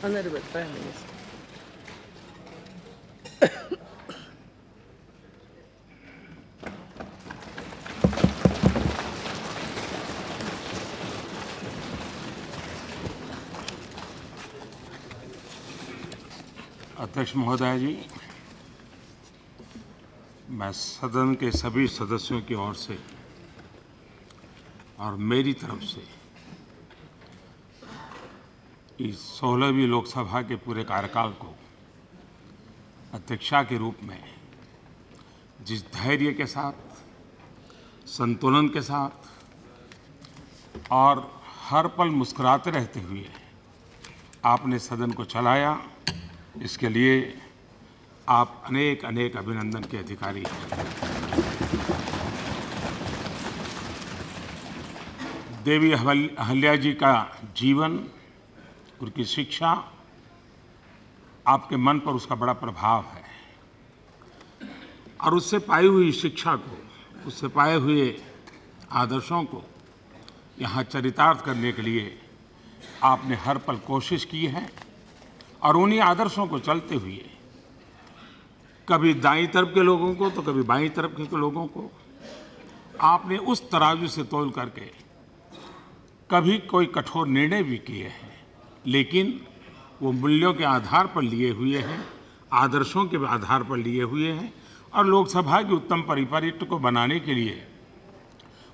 Honorable Prime Minister. अध्यक्ष महोदय जी, मैं सदन के सभी सदस्यों की ओर से और मेरी तरफ से इस 16वीं लोकसभा के पूरे कार्यकाल को अध्यक्षा के रूप में जिस धैर्य के साथ, संतुलन के साथ और हर पल मुस्कुराते रहते हुए आपने सदन को चलाया, इसके लिए आप अनेक अनेक अभिनंदन के अधिकारी हैं। देवी अहल्या जी का जीवन, उनकी शिक्षा, आपके मन पर उसका बड़ा प्रभाव है और उससे पाई हुई शिक्षा को, उससे पाए हुए आदर्शों को यहाँ चरितार्थ करने के लिए आपने हर पल कोशिश की है और उन्हीं आदर्शों को चलते हुए कभी दाईं तरफ के लोगों को तो कभी बाईं तरफ के लोगों को आपने उस तराजू से तौल करके कभी कोई कठोर निर्णय भी किए हैं, लेकिन वो मूल्यों के आधार पर लिए हुए हैं, आदर्शों के आधार पर लिए हुए हैं और लोकसभा की उत्तम परिपाटी को बनाने के लिए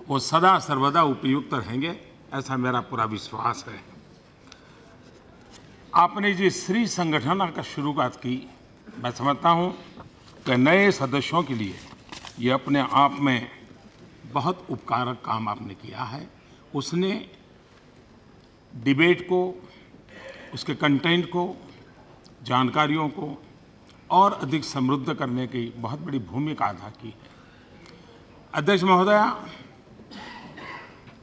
वो सदा सर्वदा उपयुक्त रहेंगे, ऐसा मेरा पूरा विश्वास है। आपने जिस स्त्री संगठन का शुरुआत की, मैं समझता हूँ कि नए सदस्यों के लिए ये अपने आप में बहुत उपकारक काम आपने किया है। उसने डिबेट को, उसके कंटेंट को, जानकारियों को और अधिक समृद्ध करने की बहुत बड़ी भूमिका अदा की है। अध्यक्ष महोदया,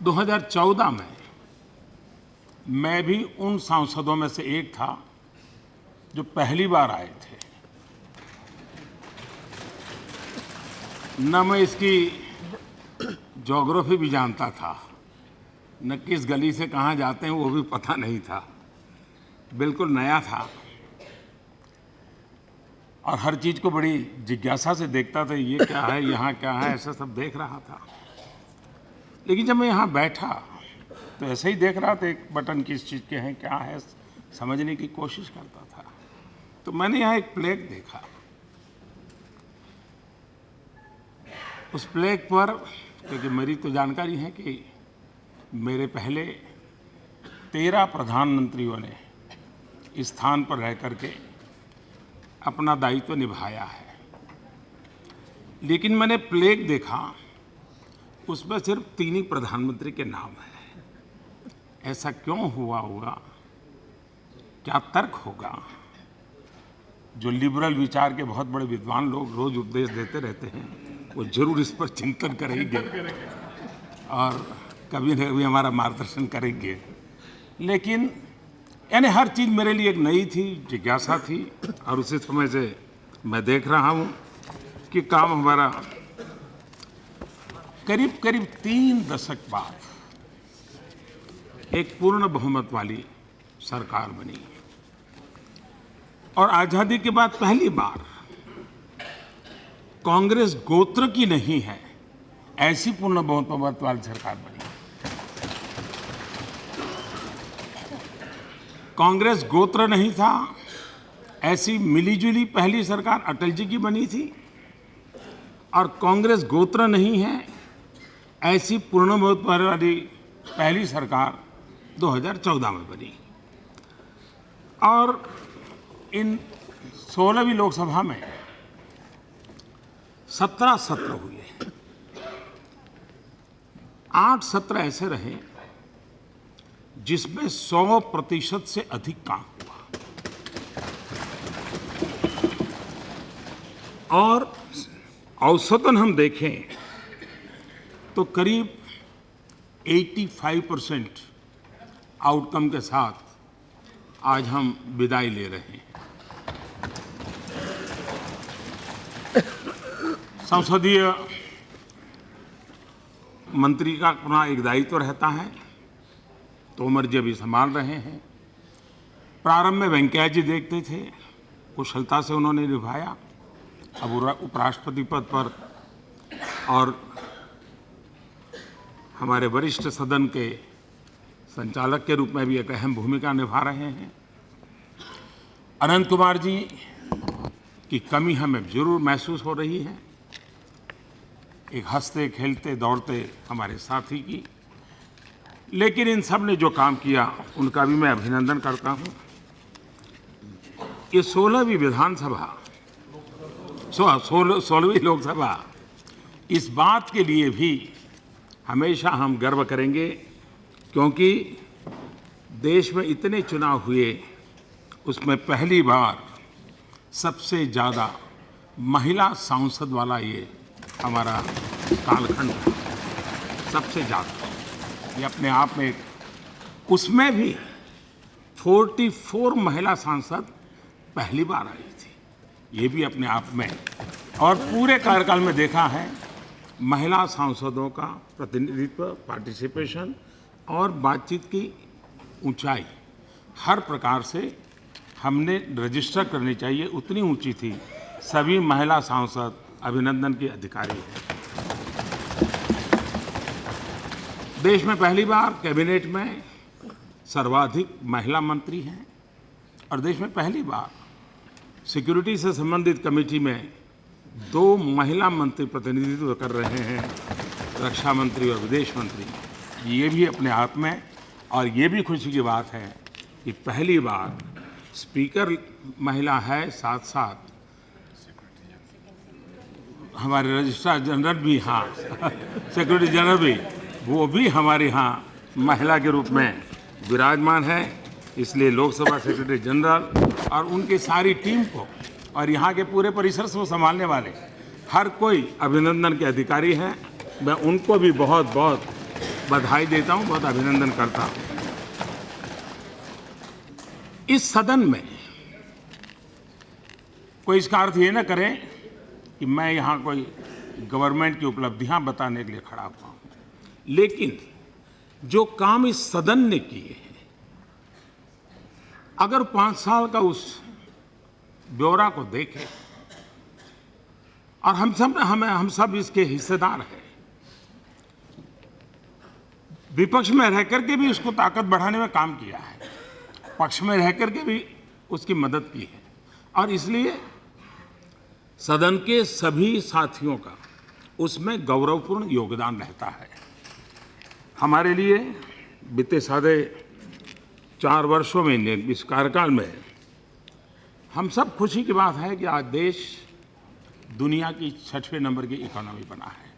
2014 में मैं भी उन सांसदों में से एक था जो पहली बार आए थे। न मैं इसकी ज्योग्राफी भी जानता था, न किस गली से कहाँ जाते हैं वो भी पता नहीं था, बिल्कुल नया था और हर चीज़ को बड़ी जिज्ञासा से देखता था, ये क्या है, यहाँ क्या है, ऐसा सब देख रहा था। लेकिन जब मैं यहाँ बैठा तो ऐसे ही देख रहा था, एक बटन किस चीज़ के हैं, क्या है, समझने की कोशिश करता था। तो मैंने यहाँ एक प्लेट देखा। उस प्लेट पर, क्योंकि मेरी तो जानकारी है कि मेरे पहले 13 प्रधानमंत्रियों ने इस स्थान पर रह करके अपना दायित्व निभाया है, लेकिन मैंने प्लेट देखा, उसमें सिर्फ 3 ही प्रधानमंत्री के नाम हैं। ऐसा क्यों हुआ होगा, क्या तर्क होगा? जो लिबरल विचार के बहुत बड़े विद्वान लोग रोज उपदेश देते रहते हैं, वो जरूर इस पर चिंतन करेंगे और कभी न कभी हमारा मार्गदर्शन करेंगे। लेकिन यानी हर चीज़ मेरे लिए एक नई थी, जिज्ञासा थी और उसी समय से मैं देख रहा हूँ कि काम हमारा करीब करीब 3 दशक बाद एक पूर्ण बहुमत वाली सरकार बनी और आज़ादी के बाद पहली बार कांग्रेस गोत्र की नहीं है, ऐसी पूर्ण बहुमत वाली सरकार बनी। कांग्रेस गोत्र नहीं था, ऐसी मिलीजुली पहली सरकार अटल जी की बनी थी और कांग्रेस गोत्र नहीं है, ऐसी पूर्ण बहुमत वाली पहली सरकार 2014 में बनी। और इन 16वीं लोकसभा में 17 सत्र हुए, 8 सत्र ऐसे रहे जिसमें 100% से अधिक काम हुआ और औसतन हम देखें तो करीब 85% आउटकम के साथ आज हम विदाई ले रहे हैं। संसदीय मंत्री का अपना एक दायित्व रहता है, तोमर जी अभी संभाल रहे हैं। प्रारंभ में वेंकैया जी देखते थे, कुशलता से उन्होंने निभाया। अब उपराष्ट्रपति पद पर और हमारे वरिष्ठ सदन के संचालक के रूप में भी एक अहम भूमिका निभा रहे हैं। अनंत कुमार जी की कमी हमें जरूर महसूस हो रही है, एक हंसते खेलते दौड़ते हमारे साथी की, लेकिन इन सब ने जो काम किया उनका भी मैं अभिनंदन करता हूं। ये 16वीं विधानसभा 16वीं लोकसभा, इस बात के लिए भी हमेशा हम गर्व करेंगे क्योंकि देश में इतने चुनाव हुए, उसमें पहली बार सबसे ज़्यादा महिला सांसद वाला ये हमारा कालखंड है, सबसे ज़्यादा। ये अपने आप में उसमें भी 44 महिला सांसद पहली बार आई थी, ये भी अपने आप में। और पूरे कार्यकाल में देखा है महिला सांसदों का प्रतिनिधित्व, पार्टिसिपेशन और बातचीत की ऊंचाई हर प्रकार से हमने रजिस्टर करनी चाहिए, उतनी ऊंची थी। सभी महिला सांसद अभिनंदन के अधिकारी हैं। देश में पहली बार कैबिनेट में सर्वाधिक महिला मंत्री हैं और देश में पहली बार सिक्योरिटी से संबंधित कमेटी में 2 महिला मंत्री प्रतिनिधित्व कर रहे हैं, रक्षा मंत्री और विदेश मंत्री। ये भी अपने आप में, और ये भी खुशी की बात है कि पहली बार स्पीकर महिला है, साथ साथ हमारे रजिस्ट्रार जनरल भी, हाँ सिक्योरिटी जनरल भी, वो भी हमारे यहाँ महिला के रूप में विराजमान है। इसलिए लोकसभा सेक्रेटरी जनरल और उनकी सारी टीम को और यहाँ के पूरे परिसर से संभालने वाले हर कोई अभिनंदन के अधिकारी हैं। मैं उनको भी बहुत बहुत बधाई देता हूँ, बहुत अभिनंदन करता हूँ। इस सदन में कोई इसका अर्थ ये न करे कि मैं यहाँ कोई गवर्नमेंट की उपलब्धियाँ बताने के लिए खड़ा हुआ हूँ, लेकिन जो काम इस सदन ने किए हैं, अगर 5 साल का उस ब्यौरा को देखें, और हम सब इसके हिस्सेदार हैं। विपक्ष में रह करके भी उसको ताकत बढ़ाने में काम किया है, पक्ष में रह करके भी उसकी मदद की है, और इसलिए सदन के सभी साथियों का उसमें गौरवपूर्ण योगदान रहता है। हमारे लिए बीते साढ़े 4 वर्षों में, इस कार्यकाल में, हम सब खुशी की बात है कि आज देश दुनिया की 6वें नंबर की इकोनॉमी बना है।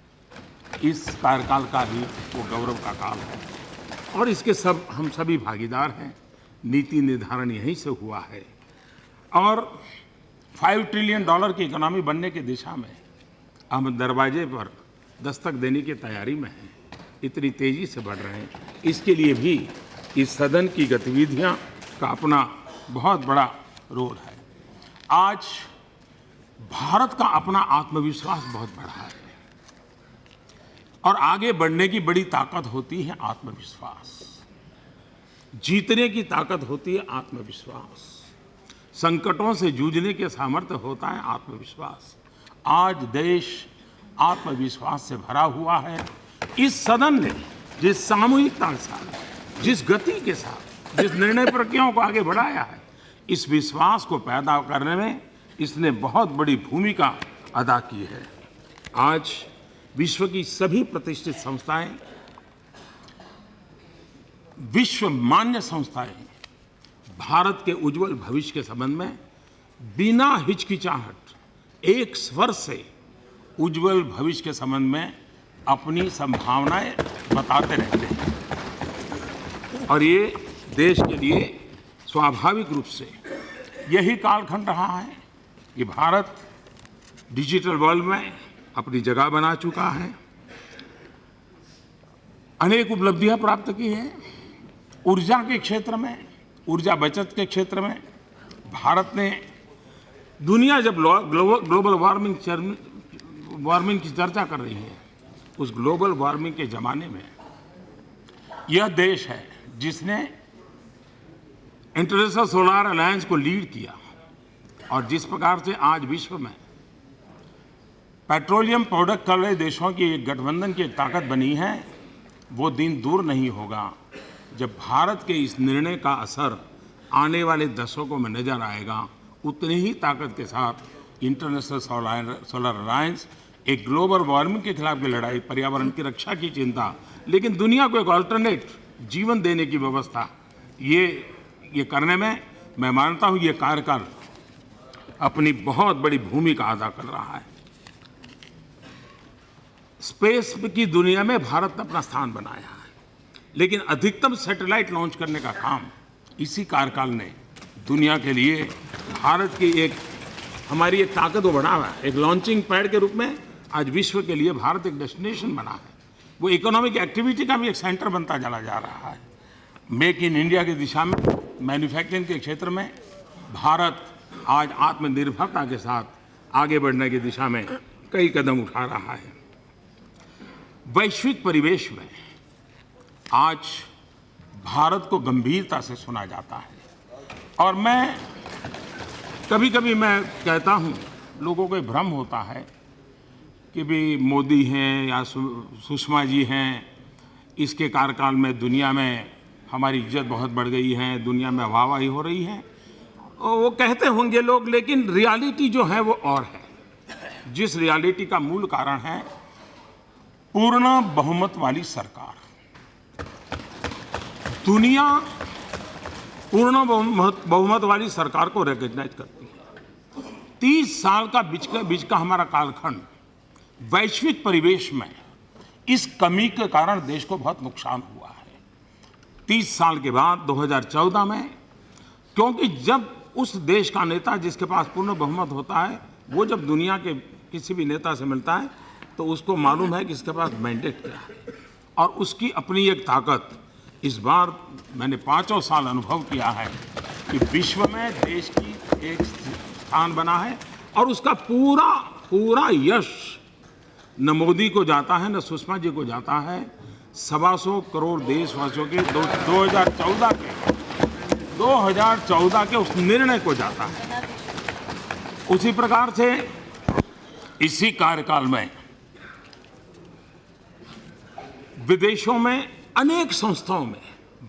इस कार्यकाल का भी वो गौरव का काल है और इसके हम सभी भागीदार हैं। नीति निर्धारण यहीं से हुआ है और $5 ट्रिलियन की इकोनॉमी बनने की दिशा में हम दरवाजे पर दस्तक देने की तैयारी में हैं। इतनी तेज़ी से बढ़ रहे हैं, इसके लिए भी इस सदन की गतिविधियां का अपना बहुत बड़ा रोल है। आज भारत का अपना आत्मविश्वास बहुत बढ़ा है और आगे बढ़ने की बड़ी ताकत होती है आत्मविश्वास, जीतने की ताकत होती है आत्मविश्वास, संकटों से जूझने के सामर्थ्य होता है आत्मविश्वास। आज देश आत्मविश्वास से भरा हुआ है। इस सदन ने जिस सामूहिकता के साथ, जिस गति के साथ, जिस निर्णय प्रक्रियाओं को आगे बढ़ाया है, इस विश्वास को पैदा करने में इसने बहुत बड़ी भूमिका अदा की है। आज विश्व की सभी प्रतिष्ठित संस्थाएं, विश्व मान्य संस्थाएं भारत के उज्जवल भविष्य के संबंध में बिना हिचकिचाहट एक स्वर से उज्जवल भविष्य के संबंध में अपनी संभावनाएं बताते रहते हैं और ये देश के लिए स्वाभाविक रूप से यही कालखंड रहा है कि भारत डिजिटल वर्ल्ड में अपनी जगह बना चुका है, अनेक उपलब्धियां प्राप्त की हैं। ऊर्जा के क्षेत्र में, ऊर्जा बचत के क्षेत्र में भारत ने, दुनिया जब ग्लोबल वार्मिंग की चर्चा कर रही है, उस ग्लोबल वार्मिंग के ज़माने में यह देश है जिसने इंटरनेशनल सोलर अलायंस को लीड किया और जिस प्रकार से आज विश्व में पेट्रोलियम प्रोडक्ट कर रहे देशों की एक गठबंधन की एक ताकत बनी है, वो दिन दूर नहीं होगा जब भारत के इस निर्णय का असर आने वाले दशकों में नजर आएगा। उतनी ही ताकत के साथ इंटरनेशनल सोलर अलायंस एक ग्लोबल वार्मिंग के खिलाफ की लड़ाई, पर्यावरण की रक्षा की चिंता, लेकिन दुनिया को एक अल्टरनेट जीवन देने की व्यवस्था, ये करने में मैं मानता हूँ ये कार्यकाल अपनी बहुत बड़ी भूमिका अदा कर रहा है। स्पेस की दुनिया में भारत ने अपना स्थान बनाया है, लेकिन अधिकतम सैटेलाइट लॉन्च करने का काम इसी कार्यकाल ने दुनिया के लिए भारत की हमारी एक ताकत को बढ़ावा है। एक लॉन्चिंग पैड के रूप में आज विश्व के लिए भारत एक डेस्टिनेशन बना है। वो इकोनॉमिक एक्टिविटी का भी एक सेंटर बनता चला जा रहा है। मेक इन इंडिया की दिशा में, मैन्युफैक्चरिंग के क्षेत्र में भारत आज आत्मनिर्भरता के साथ आगे बढ़ने की दिशा में कई कदम उठा रहा है। वैश्विक परिवेश में आज भारत को गंभीरता से सुना जाता है और मैं कभी-कभी मैं कहता हूँ, लोगों को भ्रम होता है कि भी मोदी हैं या सुषमा जी हैं, इसके कार्यकाल में दुनिया में हमारी इज्जत बहुत बढ़ गई है, दुनिया में वाहवाही हो रही है। वो कहते होंगे लोग, लेकिन रियलिटी जो है वो और है। जिस रियलिटी का मूल कारण है पूर्ण बहुमत वाली सरकार। दुनिया पूर्ण बहुमत वाली सरकार को रिकॉग्नाइज करती है। 30 साल का बीच का हमारा कालखंड वैश्विक परिवेश में इस कमी के कारण देश को बहुत नुकसान हुआ है। 30 साल के बाद 2014 में, क्योंकि जब उस देश का नेता जिसके पास पूर्ण बहुमत होता है, वो जब दुनिया के किसी भी नेता से मिलता है तो उसको मालूम है कि इसके पास मैंडेट क्या है और उसकी अपनी एक ताकत। इस बार मैंने 5 साल अनुभव किया है कि विश्व में देश की एक स्थान बना है और उसका पूरा यश न मोदी को जाता है न सुषमा जी को जाता है, 125 करोड़ देशवासियों के 2014 के उस निर्णय को जाता है। उसी प्रकार से इसी कार्यकाल में विदेशों में अनेक संस्थाओं में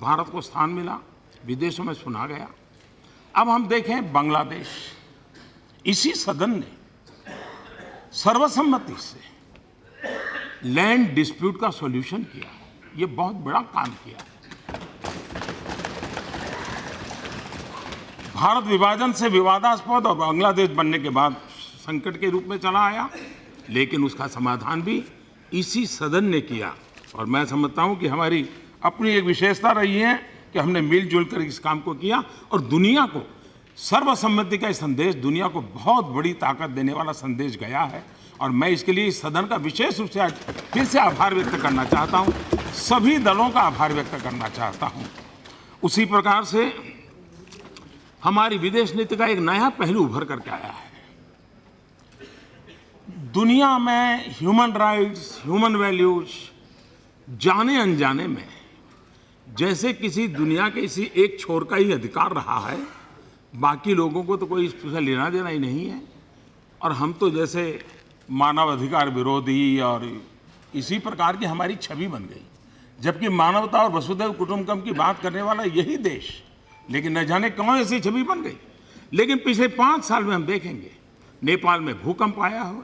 भारत को स्थान मिला, विदेशों में सुना गया। अब हम देखें बांग्लादेश, इसी सदन ने सर्वसम्मति से लैंड डिस्प्यूट का सॉल्यूशन किया। ये बहुत बड़ा काम किया। भारत विभाजन से विवादास्पद और बांग्लादेश बनने के बाद संकट के रूप में चला आया, लेकिन उसका समाधान भी इसी सदन ने किया। और मैं समझता हूं कि हमारी अपनी एक विशेषता रही है कि हमने मिलजुल कर इस काम को किया और दुनिया को सर्वसम्मति का संदेश, दुनिया को बहुत बड़ी ताकत देने वाला संदेश गया है। और मैं इसके लिए इस सदन का विशेष रूप से आज फिर से आभार व्यक्त करना चाहता हूं, सभी दलों का आभार व्यक्त करना चाहता हूं। उसी प्रकार से हमारी विदेश नीति का एक नया पहलू उभर करके आया है। दुनिया में ह्यूमन राइट्स, ह्यूमन वैल्यूज जाने अनजाने में जैसे किसी दुनिया के किसी एक छोर का ही अधिकार रहा है, बाकी लोगों को तो कोई इससे लेना देना ही नहीं है। और हम तो जैसे मानव अधिकार विरोधी और इसी प्रकार की हमारी छवि बन गई, जबकि मानवता और वसुधैव कुटुंबकम की बात करने वाला यही देश, लेकिन न जाने कौन ऐसी छवि बन गई। लेकिन पिछले 5 साल में हम देखेंगे, नेपाल में भूकंप आया हो,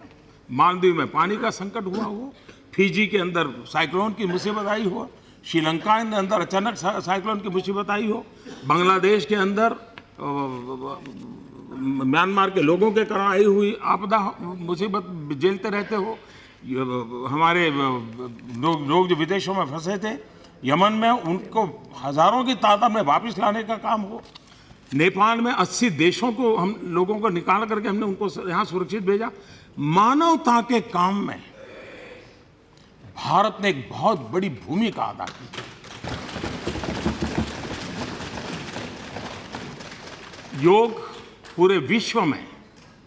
मालदीव में पानी का संकट हुआ हो, फिजी के अंदर साइक्लोन की मुसीबत आई हो, श्रीलंका के अंदर अचानक साइक्लोन की मुसीबत आई हो, बांग्लादेश के अंदर म्यांमार के लोगों के कारण आई हुई आपदा मुसीबत झेलते रहते हो, हमारे लोग जो विदेशों में फंसे थे यमन में, उनको हज़ारों की तादाद में वापस लाने का काम हो, नेपाल में 80 देशों को हम लोगों को निकाल करके हमने उनको यहाँ सुरक्षित भेजा। मानवता के काम में भारत ने एक बहुत बड़ी भूमिका अदा की। योग पूरे विश्व में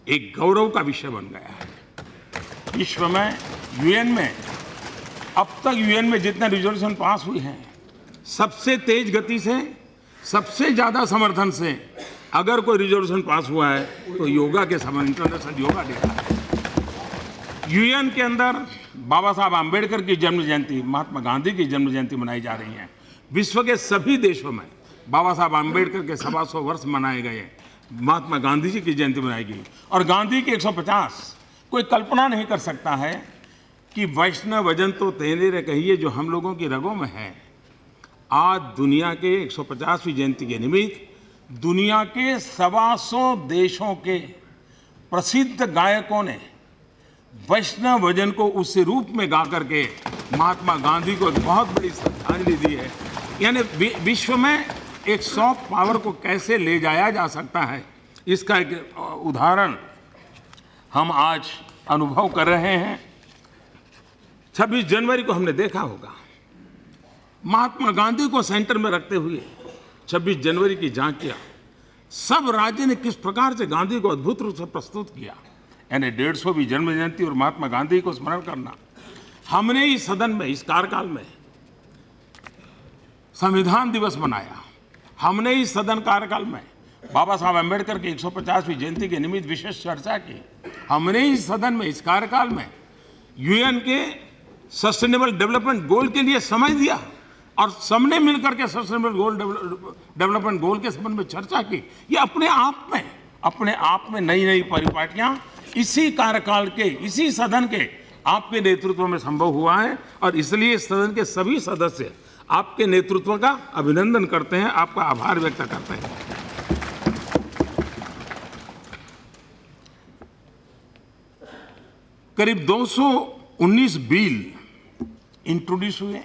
एक गौरव का विषय बन गया है। विश्व में यूएन में अब तक यूएन में जितने रिजोल्यूशन पास हुए हैं, सबसे तेज गति से सबसे ज़्यादा समर्थन से अगर कोई रिजोल्यूशन पास हुआ है तो योगा के समय इंटरनेशनल योगा डे का है। यूएन के अंदर बाबा साहब आम्बेडकर की जन्म जयंती, महात्मा गांधी की जन्म जयंती मनाई जा रही है। विश्व के सभी देशों में बाबा साहब आम्बेडकर के 125 वर्ष मनाए गए, महात्मा गांधी जी की जयंती मनाई गई और गांधी की 150। कोई कल्पना नहीं कर सकता है कि वैष्णव वजन तो तेरे रे कहिए जो हम लोगों की रगों में है। आज दुनिया के 150वीं जयंती के निमित्त दुनिया के 125 देशों के प्रसिद्ध गायकों ने वैष्णव वजन को उस रूप में गा करके महात्मा गांधी को एक बहुत बड़ी श्रद्धांजलि दी है। यानी विश्व में एक सॉफ्ट पावर को कैसे ले जाया जा सकता है, इसका एक उदाहरण हम आज अनुभव कर रहे हैं। 26 जनवरी को हमने देखा होगा, महात्मा गांधी को सेंटर में रखते हुए 26 जनवरी की झांकियां, सब राज्य ने किस प्रकार से गांधी को अद्भुत रूप से प्रस्तुत किया। यानी 150वीं जन्म जयंती और महात्मा गांधी को स्मरण करना। हमने इस सदन में, इस कार्यकाल में संविधान दिवस मनाया। हमने इस सदन कार्यकाल में बाबा साहब अम्बेडकर की 150वीं जयंती के निमित्त विशेष चर्चा की। हमने इस सदन में, इस कार्यकाल में यूएन के सस्टेनेबल डेवलपमेंट गोल के लिए समय दिया और सबने मिलकर के सस्टेनेबल डेवलपमेंट गोल के संबंध में चर्चा की। ये अपने आप में नई नई परिपाटियां इसी कार्यकाल के, इसी सदन के आपके नेतृत्व में संभव हुआ है और इसलिए सदन के सभी सदस्य आपके नेतृत्व का अभिनंदन करते हैं, आपका आभार व्यक्त करते हैं। करीब 219 बिल इंट्रोड्यूस हुए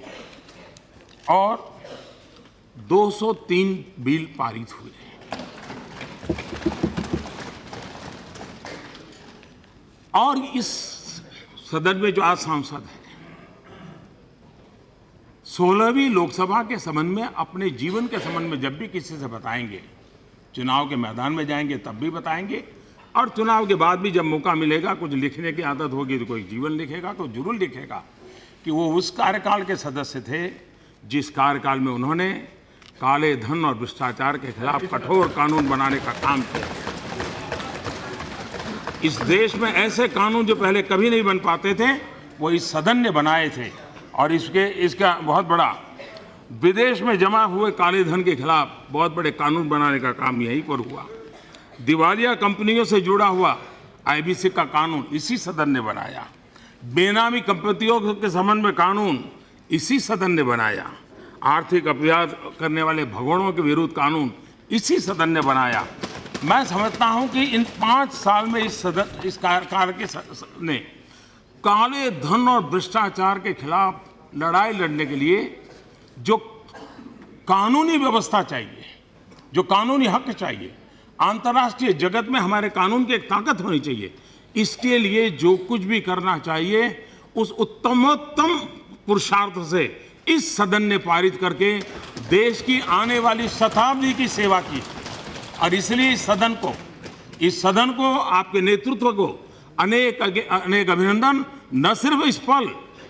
और 203 बिल पारित हुए। और इस सदन में जो आज सांसद हैं, 16वीं लोकसभा के संबंध में, अपने जीवन के संबंध में जब भी किसी से बताएंगे, चुनाव के मैदान में जाएंगे तब भी बताएंगे और चुनाव के बाद भी जब मौका मिलेगा, कुछ लिखने की आदत होगी तो कोई जीवन लिखेगा तो जरूर लिखेगा कि वो उस कार्यकाल के सदस्य थे जिस कार्यकाल में उन्होंने काले धन और भ्रष्टाचार के खिलाफ कठोर कानून बनाने का काम किया। इस देश में ऐसे कानून जो पहले कभी नहीं बन पाते थे वो इस सदन ने बनाए थे और इसका बहुत बड़ा विदेश में जमा हुए काले धन के खिलाफ बहुत बड़े कानून बनाने का काम यहीं पर हुआ। दिवालिया कंपनियों से जुड़ा हुआ आईबीसी का कानून इसी सदन ने बनाया। बेनामी कंपनियों के संबंध में कानून इसी सदन ने बनाया। आर्थिक अपराध करने वाले भगोड़ों के विरुद्ध कानून इसी सदन ने बनाया। मैं समझता हूं कि इन 5 साल में इस कार्यकाल के ने काले धन और भ्रष्टाचार के खिलाफ लड़ाई लड़ने के लिए जो कानूनी व्यवस्था चाहिए, जो कानूनी हक चाहिए, अंतर्राष्ट्रीय जगत में हमारे कानून की एक ताकत होनी चाहिए, इसके लिए जो कुछ भी करना चाहिए उस उत्तमोत्तम पुरुषार्थ से इस सदन ने पारित करके देश की आने वाली शताब्दी की सेवा की। और इसलिए इस सदन को आपके नेतृत्व को अनेक अभिनंदन। न सिर्फ इस पल,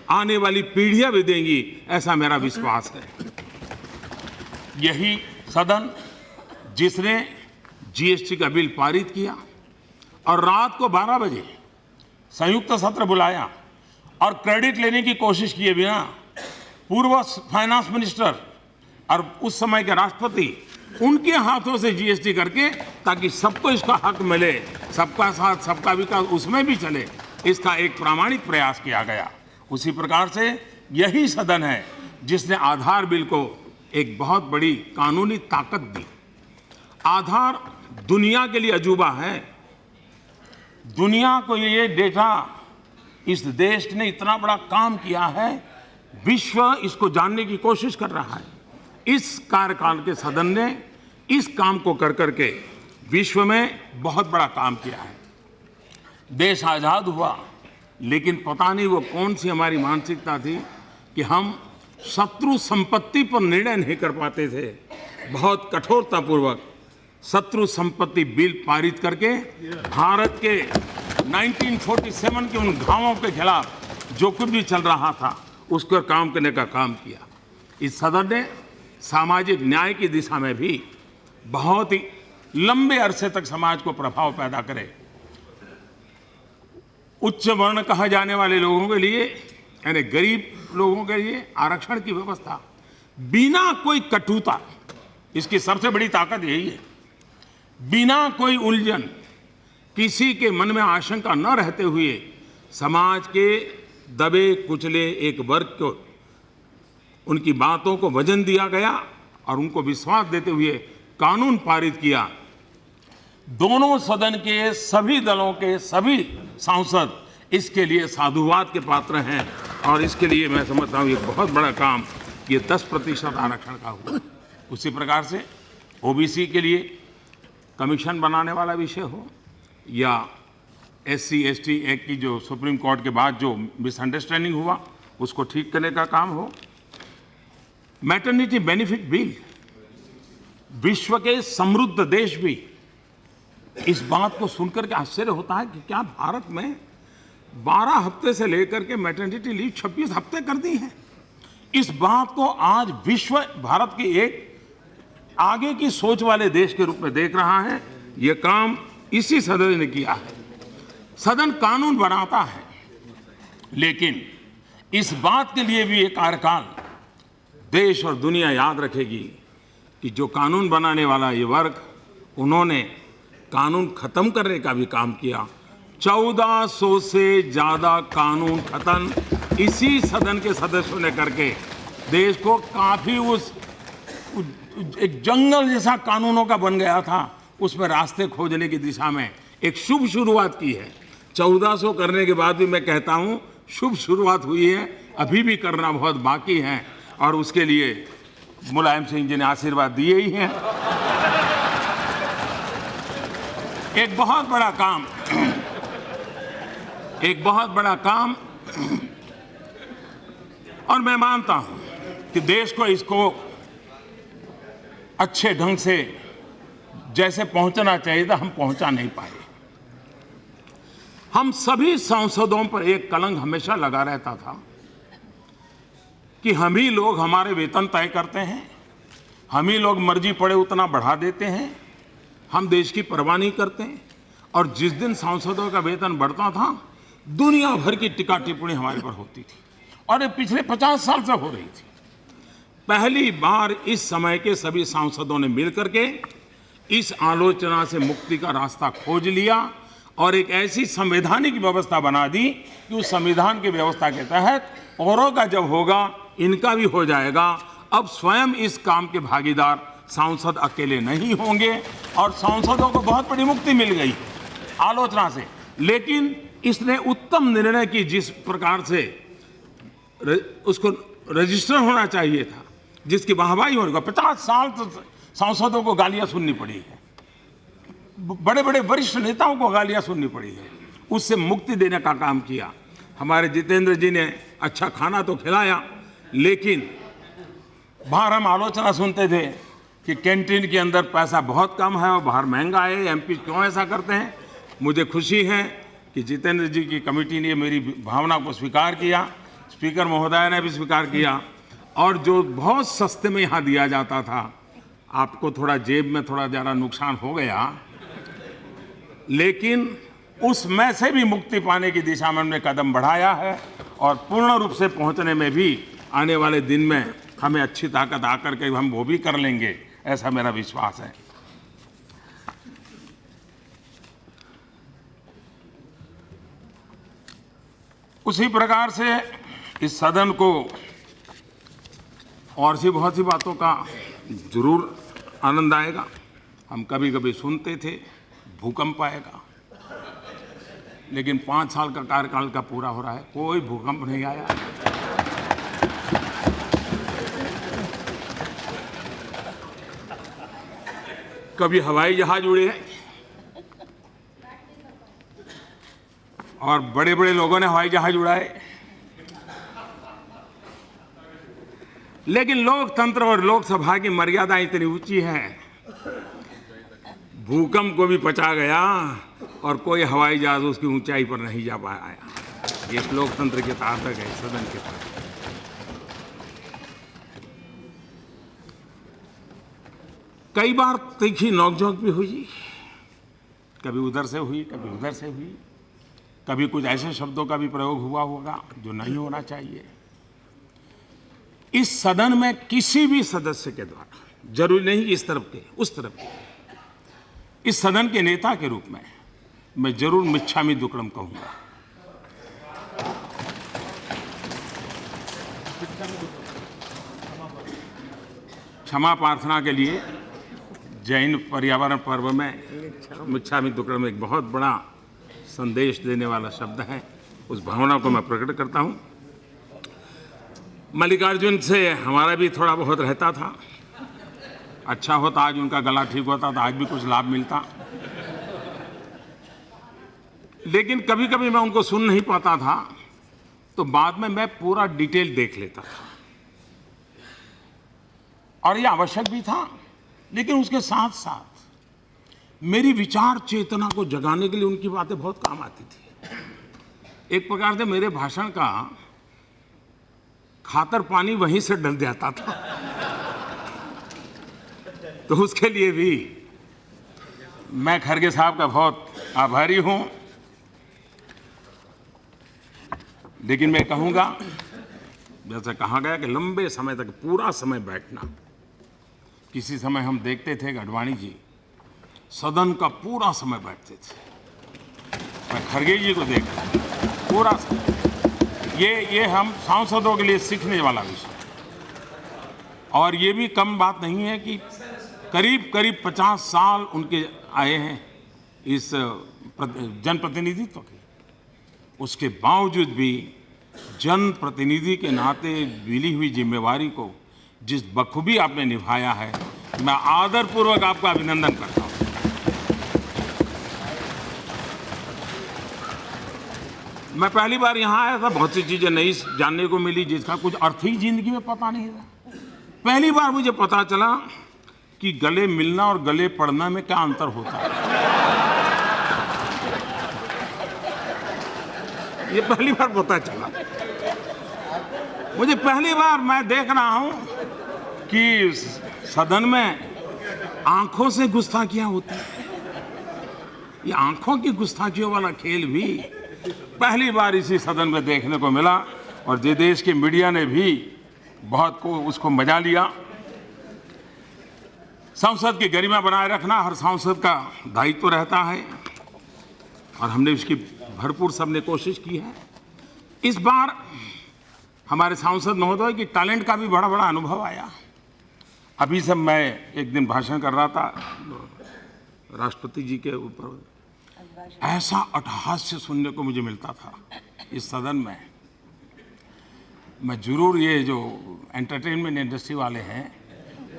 आने वाली पीढ़ियां भी देंगी, ऐसा मेरा विश्वास है। यही सदन जिसने जीएसटी का बिल पारित किया और रात को 12 बजे संयुक्त सत्र बुलाया और क्रेडिट लेने की कोशिश किए बिना पूर्व फाइनेंस मिनिस्टर और उस समय के राष्ट्रपति उनके हाथों से जीएसटी करके, ताकि सबको इसका हक मिले, सबका साथ सबका विकास उसमें भी चले, इसका एक प्रामाणिक प्रयास किया गया। उसी प्रकार से यही सदन है जिसने आधार बिल को एक बहुत बड़ी कानूनी ताकत दी। आधार दुनिया के लिए अजूबा है। दुनिया को ये डेटा, इस देश ने इतना बड़ा काम किया है, विश्व इसको जानने की कोशिश कर रहा है। इस कार्यकाल के सदन ने इस काम को कर करके विश्व में बहुत बड़ा काम किया है। देश आज़ाद हुआ, लेकिन पता नहीं वो कौन सी हमारी मानसिकता थी कि हम शत्रु संपत्ति पर निर्णय नहीं कर पाते थे। बहुत कठोरतापूर्वक शत्रु संपत्ति बिल पारित करके भारत के 1947 के उन घावों के खिलाफ जो कुछ भी चल रहा था उसको काम करने का काम किया। इस सदन ने सामाजिक न्याय की दिशा में भी बहुत ही लंबे अरसे तक समाज को प्रभाव पैदा करे। उच्च वर्ण कहा जाने वाले लोगों के लिए, यानी गरीब लोगों के लिए आरक्षण की व्यवस्था बिना कोई कटुता, इसकी सबसे बड़ी ताकत यही है, बिना कोई उलझन, किसी के मन में आशंका न रहते हुए समाज के दबे कुचले एक वर्ग को, उनकी बातों को वजन दिया गया और उनको विश्वास देते हुए कानून पारित किया। दोनों सदन के सभी दलों के सभी सांसद इसके लिए साधुवाद के पात्र हैं और इसके लिए मैं समझता हूँ ये बहुत बड़ा काम ये 10% आरक्षण का हुआ। उसी प्रकार से ओबीसी के लिए कमीशन बनाने वाला विषय हो या SC/ST एक्ट की जो सुप्रीम कोर्ट के बाद जो मिसअंडरस्टैंडिंग हुआ उसको ठीक करने का काम हो, मैटरनिटी बेनिफिट बिल, विश्व के समृद्ध देश भी इस बात को सुनकर के आश्चर्य होता है कि क्या भारत में 12 हफ्ते से लेकर के मैटरनिटी लीव 26 हफ्ते कर दी है। इस बात को आज विश्व भारत की एक आगे की सोच वाले देश के रूप में देख रहा है। यह काम इसी सदन ने किया है। सदन कानून बनाता है, लेकिन इस बात के लिए भी एक कार्यकाल देश और दुनिया याद रखेगी कि जो कानून बनाने वाला ये वर्ग, उन्होंने कानून खत्म करने का भी काम किया। 1400 से ज़्यादा कानून खत्म इसी सदन के सदस्यों ने करके देश को काफ़ी उस एक जंगल जैसा कानूनों का बन गया था, उसमें रास्ते खोजने की दिशा में एक शुभ शुरुआत की है। 1400 करने के बाद भी मैं कहता हूँ शुभ शुरुआत हुई है, अभी भी करना बहुत बाकी है और उसके लिए मुलायम सिंह जी ने आशीर्वाद दिए ही हैं। एक बहुत बड़ा काम और मैं मानता हूं कि देश को इसको अच्छे ढंग से जैसे पहुंचना चाहिए था, हम पहुंचा नहीं पाए। हम सभी सांसदों पर एक कलंक हमेशा लगा रहता था कि हम ही लोग हमारे वेतन तय करते हैं, हम ही लोग मर्जी पड़े उतना बढ़ा देते हैं, हम देश की परवाह नहीं करते हैं। और जिस दिन सांसदों का वेतन बढ़ता था, दुनिया भर की टीका टिप्पणी हमारे पर होती थी और ये पिछले 50 साल से हो रही थी। पहली बार इस समय के सभी सांसदों ने मिलकर के इस आलोचना से मुक्ति का रास्ता खोज लिया और एक ऐसी संवैधानिक व्यवस्था बना दी कि उस संविधान की व्यवस्था के तहत औरों का जब होगा, इनका भी हो जाएगा। अब स्वयं इस काम के भागीदार सांसद अकेले नहीं होंगे और सांसदों को बहुत बड़ी मुक्ति मिल गई आलोचना से। लेकिन इसने उत्तम निर्णय की, जिस प्रकार से उसको रजिस्टर होना चाहिए था, जिसकी वाहवाही होगा। 50 साल तो सांसदों को गालियां सुननी पड़ी है, बड़े बड़े वरिष्ठ नेताओं को गालियां सुननी पड़ी है, उससे मुक्ति देने का काम किया। हमारे जितेंद्र जी ने अच्छा खाना तो खिलाया, लेकिन बाहर हम आलोचना सुनते थे कि कैंटीन के अंदर पैसा बहुत कम है और बाहर महंगा है, एमपी क्यों ऐसा करते हैं। मुझे खुशी है कि जितेंद्र जी की कमेटी ने मेरी भावना को स्वीकार किया, स्पीकर महोदय ने भी स्वीकार किया और जो बहुत सस्ते में यहाँ दिया जाता था, आपको थोड़ा जेब में थोड़ा ज़्यादा नुकसान हो गया, लेकिन उसमें से भी मुक्ति पाने की दिशा में हमने कदम बढ़ाया है और पूर्ण रूप से पहुँचने में भी आने वाले दिन में हमें अच्छी ताकत आकर के हम वो भी कर लेंगे, ऐसा मेरा विश्वास है। उसी प्रकार से इस सदन को और सी बहुत सी बातों का जरूर आनंद आएगा। हम कभी कभी सुनते थे भूकंप आएगा, लेकिन 5 साल का कार्यकाल का पूरा हो रहा है, कोई भूकंप नहीं आया। कभी हवाई जहाज उड़े और बड़े बड़े लोगों ने हवाई जहाज उड़ाए, लेकिन लोकतंत्र और लोकसभा की मर्यादा इतनी ऊंची है, भूकंप को भी पचा गया और कोई हवाई जहाज उसकी ऊंचाई पर नहीं जा पाया। ये लोकतंत्र की ताकत है सदन के पास। कई बार तीखी नोकझोंक भी हुई, कभी उधर से हुई, कभी उधर से हुई, कभी कुछ ऐसे शब्दों का भी प्रयोग हुआ होगा जो नहीं होना चाहिए। इस सदन में किसी भी सदस्य के द्वारा, जरूरी नहीं इस तरफ के उस तरफ के, इस सदन के नेता के रूप में मैं जरूर मिच्छामि दुक्कडम कहूंगा। क्षमा प्रार्थना के लिए जैन पर्यावरण पर्व में मिच्छामि दुक्कडम एक बहुत बड़ा संदेश देने वाला शब्द है। उस भावना को मैं प्रकट करता हूं। मल्लिकार्जुन से हमारा भी थोड़ा बहुत रहता था। अच्छा होता आज उनका गला ठीक होता तो आज भी कुछ लाभ मिलता, लेकिन कभी कभी मैं उनको सुन नहीं पाता था, तो बाद में मैं पूरा डिटेल देख लेता था और ये आवश्यक भी था। लेकिन उसके साथ साथ मेरी विचार चेतना को जगाने के लिए उनकी बातें बहुत काम आती थी। एक प्रकार से मेरे भाषण का खातर पानी वहीं से डल जाता था। तो उसके लिए भी मैं खरगे साहब का बहुत आभारी हूं। लेकिन मैं कहूंगा, जैसे कहा गया कि लंबे समय तक पूरा समय बैठना, किसी समय हम देखते थे अडवाणी जी सदन का पूरा समय बैठते थे। मैं खरगे जी को देख पूरा समय, ये हम सांसदों के लिए सीखने वाला विषय। और ये भी कम बात नहीं है कि करीब करीब 50 साल उनके आए हैं इस जनप्रतिनिधित्व के। उसके बावजूद भी जनप्रतिनिधि के नाते मिली हुई जिम्मेवारी को जिस बखूबी आपने निभाया है, मैं आदरपूर्वक आपका अभिनंदन करता हूं। मैं पहली बार यहां आया था, बहुत सी चीजें नई जानने को मिली जिसका कुछ अर्थ ही जिंदगी में पता नहीं था। पहली बार मुझे पता चला कि गले मिलना और गले पड़ना में क्या अंतर होता है। ये पहली बार पता चला मुझे। पहली बार मैं देख रहा हूं कि सदन में आंखों से गुस्ताखियां होती हैं। ये आंखों की गुस्ताखियों वाला खेल भी पहली बार इसी सदन में देखने को मिला और ये देश की मीडिया ने भी बहुत को उसको मजा लिया। संसद की गरिमा बनाए रखना हर सांसद का दायित्व रहता है और हमने उसकी भरपूर सबने कोशिश की है। इस बार हमारे सांसद महोदय की टैलेंट का भी बड़ा बड़ा अनुभव आया। अभी से मैं एक दिन भाषण कर रहा था राष्ट्रपति जी के ऊपर, ऐसा अट्टहास्य सुनने को मुझे मिलता था इस सदन में। मैं जरूर ये जो एंटरटेनमेंट इंडस्ट्री वाले हैं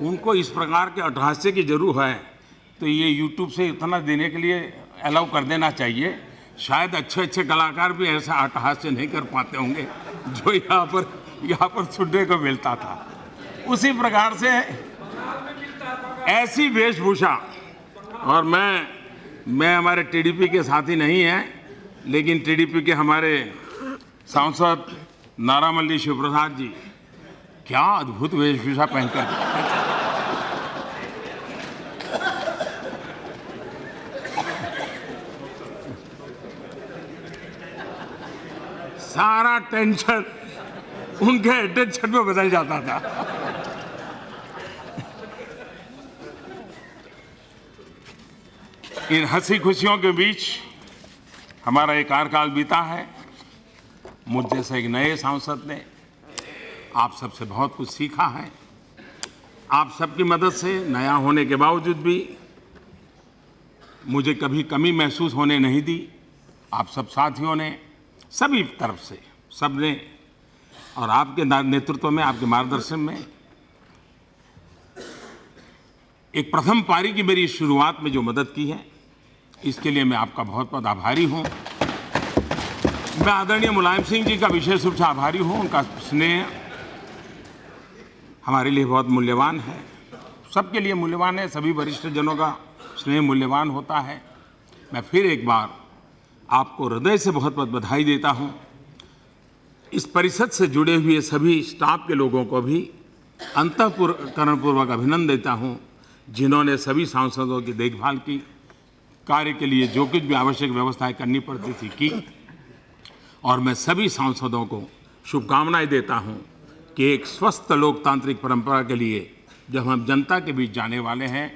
उनको इस प्रकार के अट्टहास्य की जरूर है, तो ये यूट्यूब से इतना देने के लिए अलाउ कर देना चाहिए। शायद अच्छे अच्छे कलाकार भी ऐसा अट्टहास्य नहीं कर पाते होंगे जो यहाँ पर सुनने को मिलता था। उसी प्रकार से ऐसी वेशभूषा, और मैं हमारे टीडीपी के साथी नहीं हैं, लेकिन टीडीपी के हमारे सांसद नारामल्ली शिवप्रसाद जी क्या अद्भुत वेशभूषा पहनकर सारा टेंशन उनके अटेंशन में बदल जाता था। इन हंसी खुशियों के बीच हमारा एक कार्यकाल बीता है। मुझ जैसे एक नए सांसद ने आप सबसे बहुत कुछ सीखा है। आप सबकी मदद से नया होने के बावजूद भी मुझे कभी कमी महसूस होने नहीं दी। आप सब साथियों ने सभी तरफ से सबने और आपके नेतृत्व में, आपके मार्गदर्शन में एक प्रथम पारी की मेरी शुरुआत में जो मदद की है, इसके लिए मैं आपका बहुत बहुत आभारी हूं। मैं आदरणीय मुलायम सिंह जी का विशेष रूप से आभारी हूं। उनका स्नेह हमारे लिए बहुत मूल्यवान है, सबके लिए मूल्यवान है। सभी वरिष्ठ जनों का स्नेह मूल्यवान होता है। मैं फिर एक बार आपको हृदय से बहुत बहुत बधाई देता हूं। इस परिषद से जुड़े हुए सभी स्टाफ के लोगों को भी अंतःकरणपूर्वक अभिनंदन देता हूं जिन्होंने सभी सांसदों की देखभाल की, कार्य के लिए जो कुछ भी आवश्यक व्यवस्थाएं करनी पड़ती थी की। और मैं सभी सांसदों को शुभकामनाएं देता हूं कि एक स्वस्थ लोकतांत्रिक परंपरा के लिए जब हम जनता के बीच जाने वाले हैं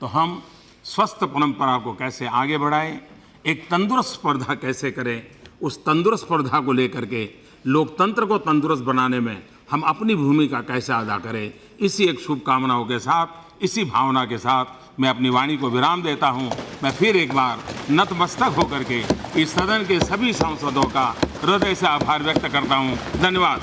तो हम स्वस्थ परंपरा को कैसे आगे बढ़ाएं, एक तंदुरुस्त स्पर्धा कैसे करें, उस तंदुरुस्त स्पर्धा को लेकर के लोकतंत्र को तंदुरुस्त बनाने में हम अपनी भूमिका कैसे अदा करें, इसी एक शुभकामनाओं के साथ, इसी भावना के साथ मैं अपनी वाणी को विराम देता हूं। मैं फिर एक बार नतमस्तक होकर के इस सदन के सभी सांसदों का हृदय से आभार व्यक्त करता हूं। धन्यवाद।